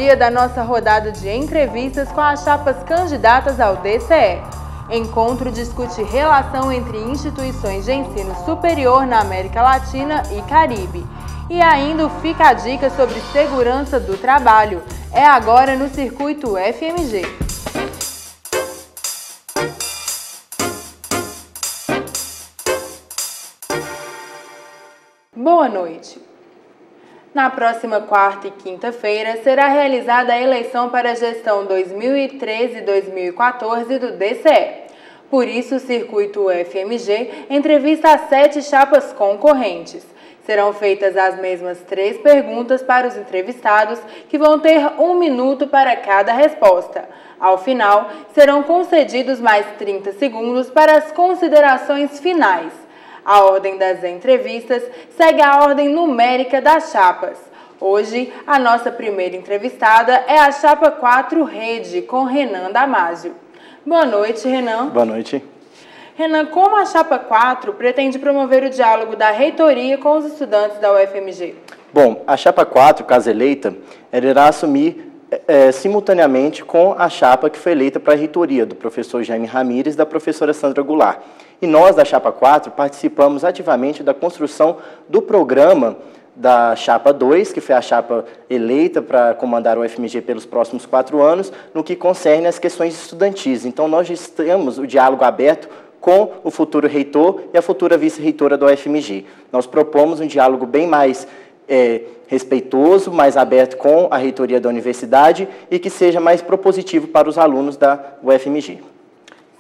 dia da nossa rodada de entrevistas com as chapas candidatas ao DCE. Encontro discute relação entre instituições de ensino superior na América Latina e Caribe. E ainda fica a dica sobre segurança do trabalho. É agora no Circuito FMG. Boa noite. Na próxima quarta e quinta-feira será realizada a eleição para a gestão 2013-2014 do DCE. Por isso, o Circuito FMG entrevista as 7 chapas concorrentes. Serão feitas as mesmas 3 perguntas para os entrevistados, que vão ter 1 minuto para cada resposta. Ao final, serão concedidos mais 30 segundos para as considerações finais. A ordem das entrevistas segue a ordem numérica das chapas. Hoje, a nossa primeira entrevistada é a chapa 4 Rede, com Renan Damasio. Boa noite, Renan. Boa noite. Renan, como a chapa 4 pretende promover o diálogo da reitoria com os estudantes da UFMG? Bom, a chapa 4, caso eleita, ela irá assumir simultaneamente com a chapa que foi eleita para a reitoria, do professor Jaime Ramírez e da professora Sandra Goulart. E nós, da chapa 4, participamos ativamente da construção do programa da chapa 2, que foi a chapa eleita para comandar o UFMG pelos próximos 4 anos, no que concerne as questões estudantis. Então, nós já temos o diálogo aberto com o futuro reitor e a futura vice-reitora da UFMG. Nós propomos um diálogo bem mais respeitoso, mais aberto com a reitoria da universidade e que seja mais propositivo para os alunos da UFMG.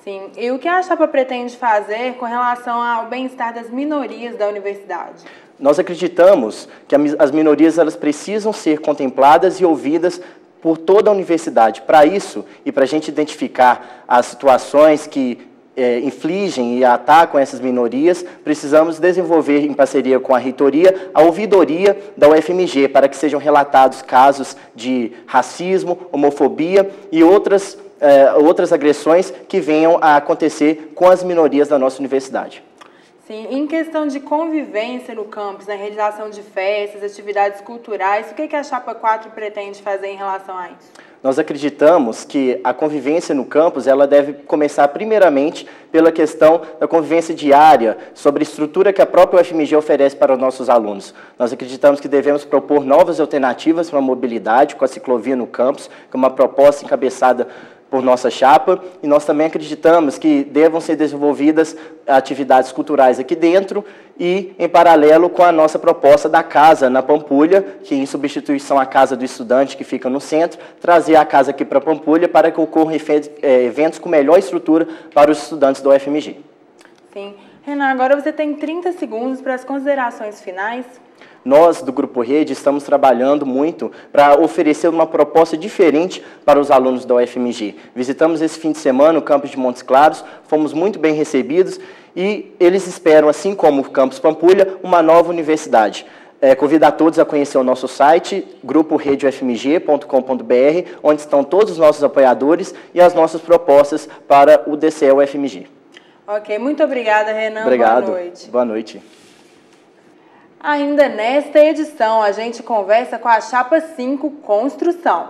Sim, e o que a chapa pretende fazer com relação ao bem-estar das minorias da universidade? Nós acreditamos que as minorias elas precisam ser contempladas e ouvidas por toda a universidade. Para isso, e para a gente identificar as situações que infligem e atacam essas minorias, precisamos desenvolver, em parceria com a reitoria, a ouvidoria da UFMG, para que sejam relatados casos de racismo, homofobia e outras agressões que venham a acontecer com as minorias da nossa universidade. Sim, em questão de convivência no campus, na realização de festas, atividades culturais, o que a chapa 4 pretende fazer em relação a isso? Nós acreditamos que a convivência no campus ela deve começar primeiramente pela questão da convivência diária, sobre a estrutura que a própria UFMG oferece para os nossos alunos. Nós acreditamos que devemos propor novas alternativas para a mobilidade com a ciclovia no campus, que é uma proposta encabeçada por nossa chapa, e nós também acreditamos que devam ser desenvolvidas atividades culturais aqui dentro e em paralelo com a nossa proposta da casa na Pampulha, que em substituição à casa do estudante que fica no centro, trazer a casa aqui para Pampulha para que ocorram eventos com melhor estrutura para os estudantes da UFMG. Sim. Renan, agora você tem 30 segundos para as considerações finais. Nós, do Grupo Rede, estamos trabalhando muito para oferecer uma proposta diferente para os alunos da UFMG. Visitamos esse fim de semana o campus de Montes Claros, fomos muito bem recebidos e eles esperam, assim como o campus Pampulha, uma nova universidade. Convido a todos a conhecer o nosso site, gruporedeufmg.com.br, onde estão todos os nossos apoiadores e as nossas propostas para o DCE UFMG. Ok, muito obrigada, Renan. Obrigado. Boa noite. Boa noite. Ainda nesta edição, a gente conversa com a chapa 5 Construção.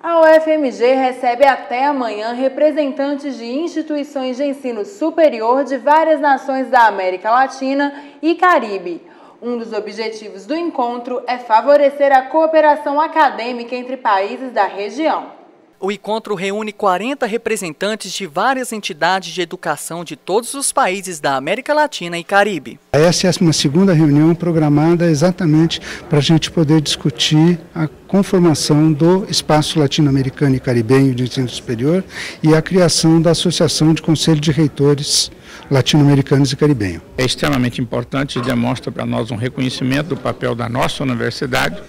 A UFMG recebe até amanhã representantes de instituições de ensino superior de várias nações da América Latina e Caribe. Um dos objetivos do encontro é favorecer a cooperação acadêmica entre países da região. O encontro reúne 40 representantes de várias entidades de educação de todos os países da América Latina e Caribe. Essa é uma segunda reunião programada exatamente para a gente poder discutir a conformação do Espaço Latino-Americano e Caribenho de Ensino Superior e a criação da Associação de Conselho de Reitores Latino-Americanos e Caribenho. É extremamente importante e demonstra para nós um reconhecimento do papel da nossa universidade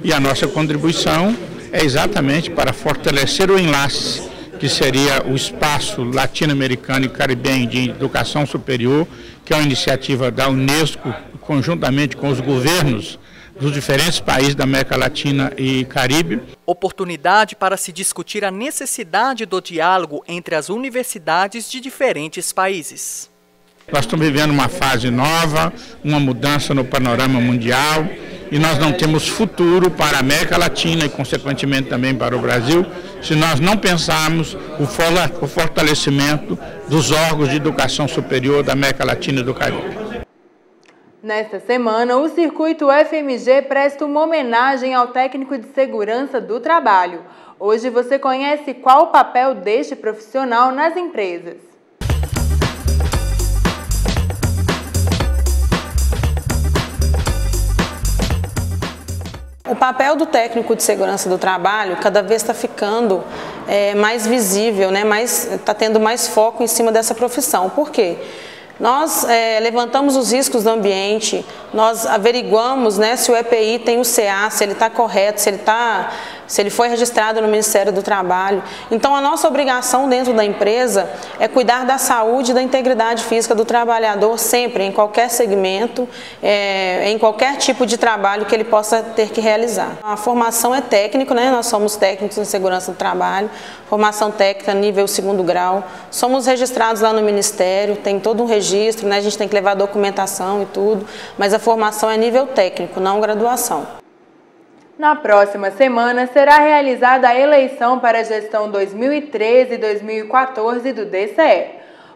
e a nossa contribuição é exatamente para fortalecer o enlace, que seria o Espaço Latino-Americano e Caribenho de Educação Superior, que é uma iniciativa da Unesco, conjuntamente com os governos dos diferentes países da América Latina e Caribe. Oportunidade para se discutir a necessidade do diálogo entre as universidades de diferentes países. Nós estamos vivendo uma fase nova, uma mudança no panorama mundial, e nós não temos futuro para a América Latina e, consequentemente, também para o Brasil, se nós não pensarmos o fortalecimento dos órgãos de educação superior da América Latina e do Caribe. Nesta semana, o Circuito FMG presta uma homenagem ao técnico de segurança do trabalho. Hoje você conhece qual o papel deste profissional nas empresas. O papel do técnico de segurança do trabalho cada vez está ficando mais visível, né? Está tendo mais foco em cima dessa profissão. Por quê? Nós levantamos os riscos do ambiente, nós averiguamos, né, se o EPI tem o CA, se ele está correto, se ele foi registrado no Ministério do Trabalho. Então, a nossa obrigação dentro da empresa é cuidar da saúde e da integridade física do trabalhador sempre, em qualquer segmento, em qualquer tipo de trabalho que ele possa ter que realizar. A formação é técnica, né? Nós somos técnicos em segurança do trabalho, formação técnica nível 2º grau, somos registrados lá no Ministério, tem todo um registro, né? A gente tem que levar documentação e tudo, mas a formação é nível técnico, não graduação. Na próxima semana será realizada a eleição para a gestão 2013 e 2014 do DCE.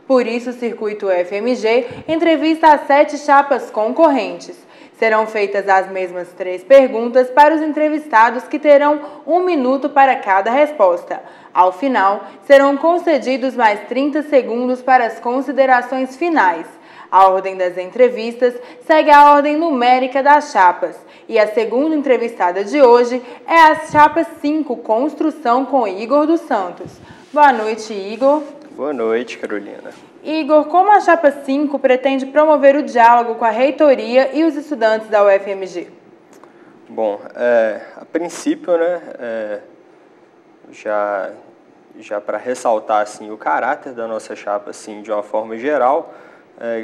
Por isso, o Circuito FMG entrevista as 7 chapas concorrentes. Serão feitas as mesmas 3 perguntas para os entrevistados, que terão 1 minuto para cada resposta. Ao final, serão concedidos mais 30 segundos para as considerações finais. A ordem das entrevistas segue a ordem numérica das chapas. E a segunda entrevistada de hoje é a chapa 5, Construção, com Igor dos Santos. Boa noite, Igor. Boa noite, Carolina. Igor, como a chapa 5 pretende promover o diálogo com a reitoria e os estudantes da UFMG? Bom, a princípio, né, já para ressaltar assim, o caráter da nossa chapa assim, de uma forma geral,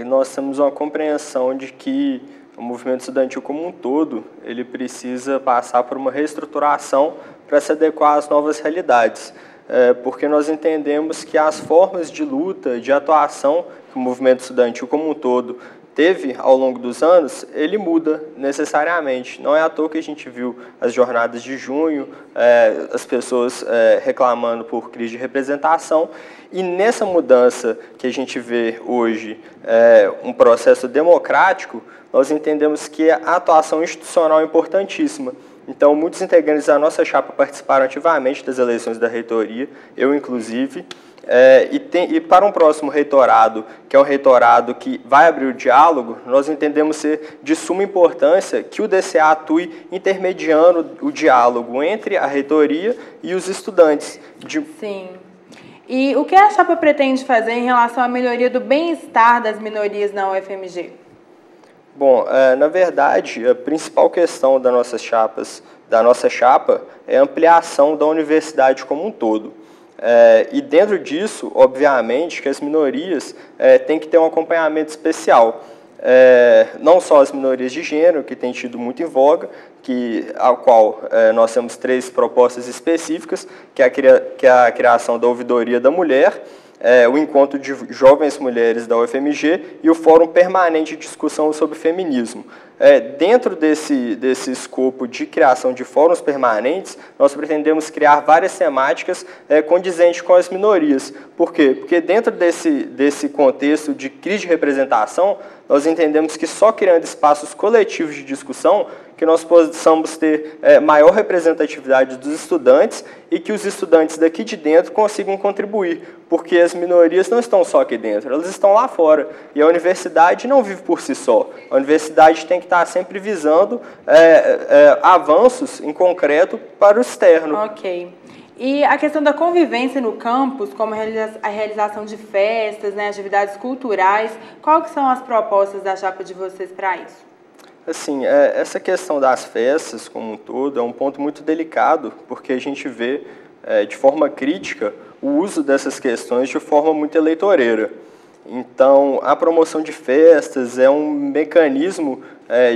nós temos uma compreensão de que o movimento estudantil como um todo, ele precisa passar por uma reestruturação para se adequar às novas realidades, porque nós entendemos que as formas de luta, de atuação que o movimento estudantil como um todo teve ao longo dos anos, ele muda necessariamente. Não é à toa que a gente viu as jornadas de junho, as pessoas reclamando por crise de representação, e nessa mudança que a gente vê hoje, um processo democrático, nós entendemos que a atuação institucional é importantíssima. Então, muitos integrantes da nossa chapa participaram ativamente das eleições da reitoria, eu inclusive, e para um próximo reitorado, que é um reitorado que vai abrir o diálogo, nós entendemos ser de suma importância que o DCA atue intermediando o diálogo entre a reitoria e os estudantes. Sim. E o que a chapa pretende fazer em relação à melhoria do bem-estar das minorias na UFMG? Bom, na verdade, a principal questão da nossa chapa é a ampliação da universidade como um todo. E dentro disso, obviamente, que as minorias têm que ter um acompanhamento especial. Não só as minorias de gênero, que tem tido muito em voga, ao qual nós temos 3 propostas específicas, que é a criação da ouvidoria da mulher, o encontro de jovens mulheres da UFMG e o Fórum Permanente de Discussão sobre Feminismo. Dentro desse escopo de criação de fóruns permanentes, nós pretendemos criar várias temáticas condizentes com as minorias. Por quê? Porque dentro desse contexto de crise de representação, nós entendemos que só criando espaços coletivos de discussão que nós possamos ter maior representatividade dos estudantes e que os estudantes daqui de dentro consigam contribuir, porque as minorias não estão só aqui dentro, elas estão lá fora. E a universidade não vive por si só. A universidade tem que estar sempre visando avanços em concreto para o externo. Ok. E a questão da convivência no campus, como a realização de festas, né, atividades culturais, quais que são as propostas da chapa de vocês para isso? Assim, essa questão das festas como um todo é um ponto muito delicado, porque a gente vê de forma crítica o uso dessas questões de forma muito eleitoreira. Então, a promoção de festas é um mecanismo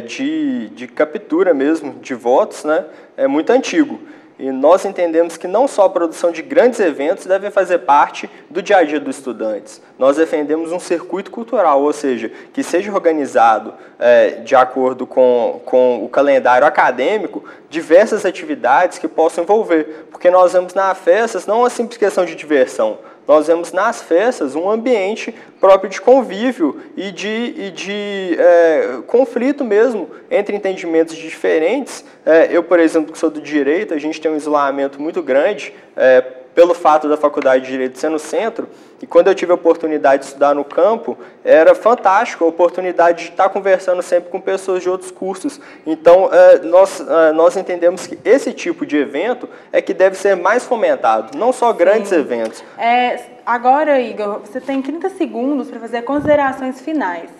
de captura mesmo de votos, né, muito antigo. E nós entendemos que não só a produção de grandes eventos deve fazer parte do dia a dia dos estudantes. Nós defendemos um circuito cultural, ou seja, que seja organizado de acordo com o calendário acadêmico, diversas atividades que possam envolver. Porque nós vemos nas festas não uma simples questão de diversão, nós vemos nas festas um ambiente próprio de convívio e de conflito mesmo entre entendimentos diferentes. Eu, por exemplo, que sou do direito, a gente tem um isolamento muito grande pelo fato da Faculdade de Direito ser no centro, e quando eu tive a oportunidade de estudar no campo, era fantástico a oportunidade de estar conversando sempre com pessoas de outros cursos. Então, nós entendemos que esse tipo de evento é que deve ser mais fomentado, não só grandes eventos. Agora, Igor, você tem 30 segundos para fazer considerações finais.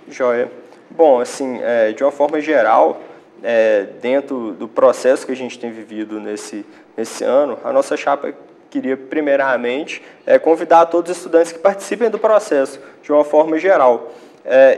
Joia. Bom, assim, de uma forma geral, dentro do processo que a gente tem vivido nesse ano, a nossa chapa queria, primeiramente, convidar todos os estudantes que participem do processo, de uma forma geral.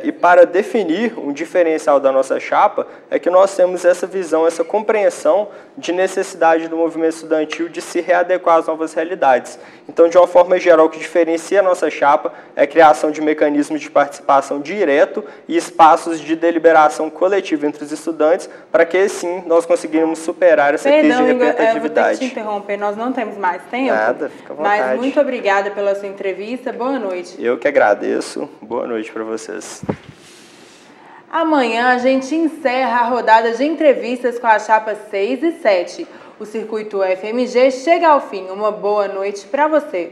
E para definir um diferencial da nossa chapa, é que nós temos essa visão, essa compreensão de necessidade do movimento estudantil de se readequar às novas realidades. Então, de uma forma geral, o que diferencia a nossa chapa é a criação de mecanismos de participação direto e espaços de deliberação coletiva entre os estudantes, para que, assim, nós conseguirmos superar essa crise de representatividade. Eu vou ter que te interromper, nós não temos mais tempo. Nada, fica à vontade. Mas muito obrigada pela sua entrevista, boa noite. Eu que agradeço, boa noite para vocês. Amanhã a gente encerra a rodada de entrevistas com as chapas 6 e 7. O Circuito UFMG chega ao fim. Uma boa noite para você.